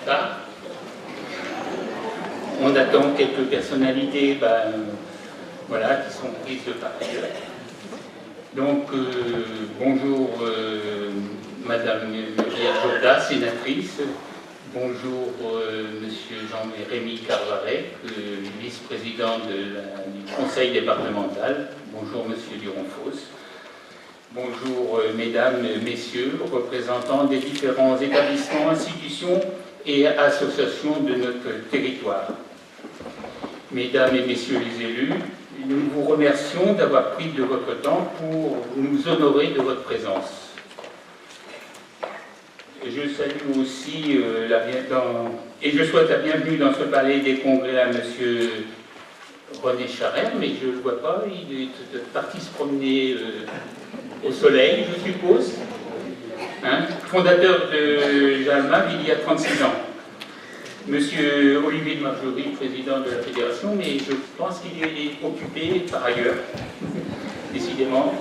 retard. On attend quelques personnalités voilà, qui sont prises de part ailleurs. Donc, bonjour Madame Muriel Jourda, sénatrice. Bonjour Monsieur Jean-Rémy Carvarec, vice-président du Conseil départemental. Bonjour Monsieur Duronfos. Bonjour Mesdames, Messieurs, représentants des différents établissements, institutions et associations de notre territoire. Mesdames et Messieurs les élus, nous vous remercions d'avoir pris de votre temps pour nous honorer de votre présence. Je salue aussi et je souhaite la bienvenue dans ce palais des congrès à Monsieur René Charret, mais je ne le vois pas, il est parti se promener au soleil, je suppose. Fondateur de Jalmab il y a 36 ans. Monsieur Olivier de Margerie, président de la fédération, mais je pense qu'il est occupé par ailleurs, décidément.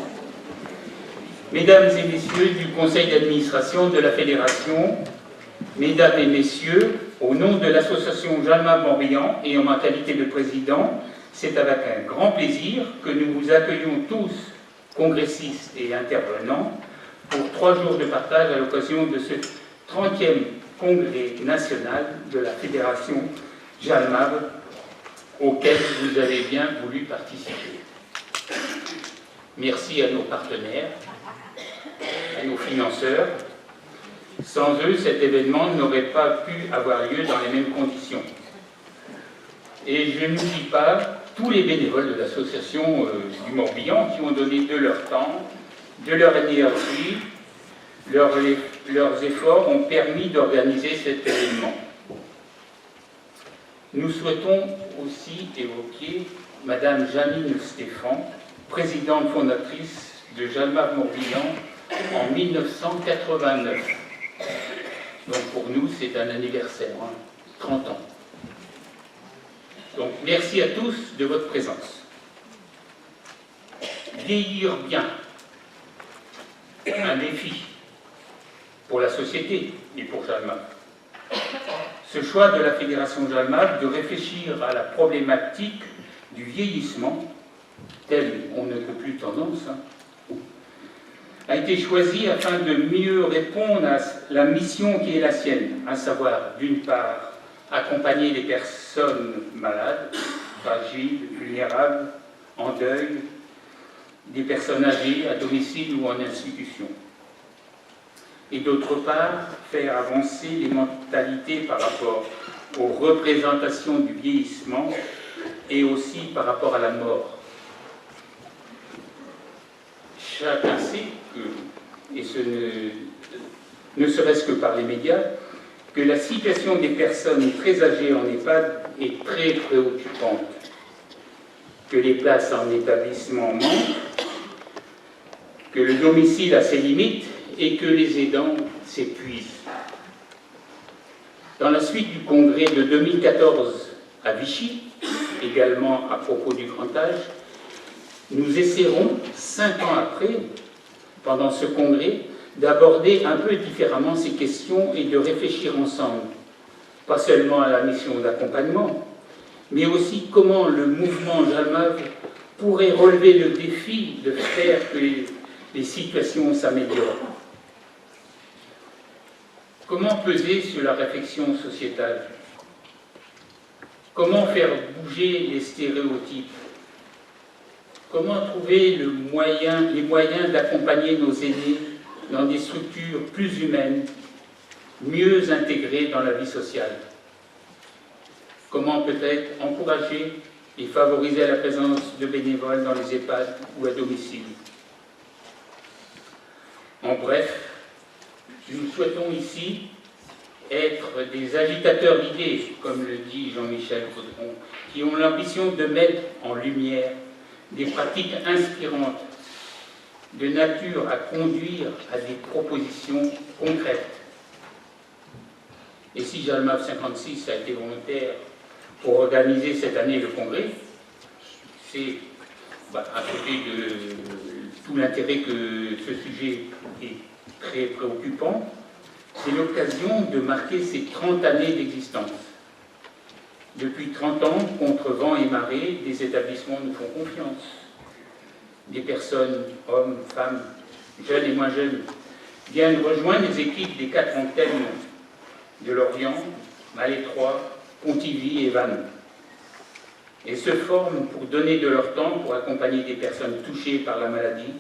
Mesdames et messieurs du conseil d'administration de la fédération, mesdames et messieurs, au nom de l'association Jalmab-Morbihan et en ma qualité de président, c'est avec un grand plaisir que nous vous accueillons tous, congressistes et intervenants, pour 3 jours de partage à l'occasion de ce 30e congrès national de la fédération Jalmab, auquel vous avez bien voulu participer. Merci à nos partenaires, à nos financeurs. Sans eux, cet événement n'aurait pas pu avoir lieu dans les mêmes conditions. Et je n'oublie pas tous les bénévoles de l'association du Morbihan qui ont donné de leur temps, de leur énergie, leurs efforts ont permis d'organiser cet événement. Nous souhaitons aussi évoquer Madame Janine Stéphan, présidente fondatrice de Jalmab-Morbihan en 1989. Donc pour nous, c'est un anniversaire, 30 ans. Donc merci à tous de votre présence. Vieillir bien, un défi pour la société et pour Jalmab. Ce choix de la Fédération Jalmab de réfléchir à la problématique du vieillissement, telle on ne peut plus tendance, a été choisi afin de mieux répondre à la mission qui est la sienne, à savoir, d'une part, accompagner les personnes malades, fragiles, vulnérables, en deuil, des personnes âgées à domicile ou en institution. Et d'autre part, faire avancer les mentalités par rapport aux représentations du vieillissement et aussi par rapport à la mort. Chacun sait que, et ce ne serait-ce que par les médias, que la situation des personnes très âgées en EHPAD est très préoccupante, que les places en établissement manquent, que le domicile a ses limites et que les aidants s'épuisent. Dans la suite du congrès de 2014 à Vichy, également à propos du grand âge, nous essaierons, 5 ans après, pendant ce congrès, d'aborder un peu différemment ces questions et de réfléchir ensemble, pas seulement à la mission d'accompagnement, mais aussi comment le mouvement Jalmab pourrait relever le défi de faire que les situations s'améliorent. Comment peser sur la réflexion sociétale? Comment faire bouger les stéréotypes? Comment trouver les moyens d'accompagner nos aînés dans des structures plus humaines, mieux intégrées dans la vie sociale? Comment peut-être encourager et favoriser la présence de bénévoles dans les EHPAD ou à domicile? En bref, nous souhaitons ici être des agitateurs d'idées, comme le dit Jean-Michel Gaudron, qui ont l'ambition de mettre en lumière des pratiques inspirantes, de nature à conduire à des propositions concrètes. Et si Jalmab 56 a été volontaire pour organiser cette année le congrès, c'est à côté de tout l'intérêt que ce sujet est très préoccupant, c'est l'occasion de marquer ces 30 années d'existence. Depuis 30 ans, contre vent et marée, des établissements nous font confiance. Des personnes, hommes, femmes, jeunes et moins jeunes, viennent rejoindre les équipes des 4 antennes de Lorient, Malétroit, Pontivy et Vannes, et se forment pour donner de leur temps pour accompagner des personnes touchées par la maladie,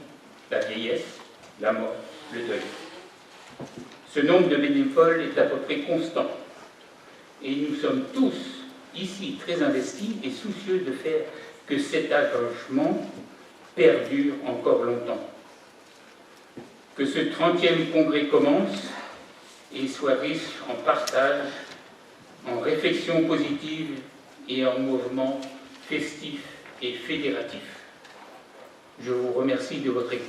la vieillesse, la mort, le deuil. Ce nombre de bénévoles est à peu près constant, et nous sommes tous ici très investis et soucieux de faire que cet engagement perdure encore longtemps. Que ce 30e congrès commence et soit riche en partage, en réflexion positive et en mouvement festif et fédératif. Je vous remercie de votre écoute.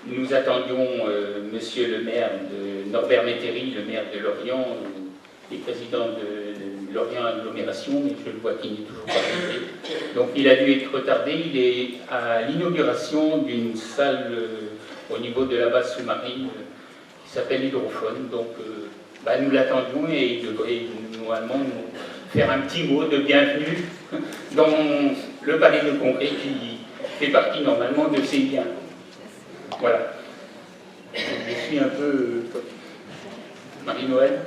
Nous attendions monsieur le maire de Norbert Métairie, le maire de Lorient, et président de Lorient Agglomération, mais je le vois qu'il n'est toujours pas arrivé. Donc il a dû être retardé. Il est à l'inauguration d'une salle au niveau de la base sous-marine qui s'appelle Hydrophone. Donc nous l'attendions et il devrait normalement nous faire un petit mot de bienvenue dans le palais de congrès qui fait partie normalement de ses biens. Voilà. Je suis un peu... Marie-Noël.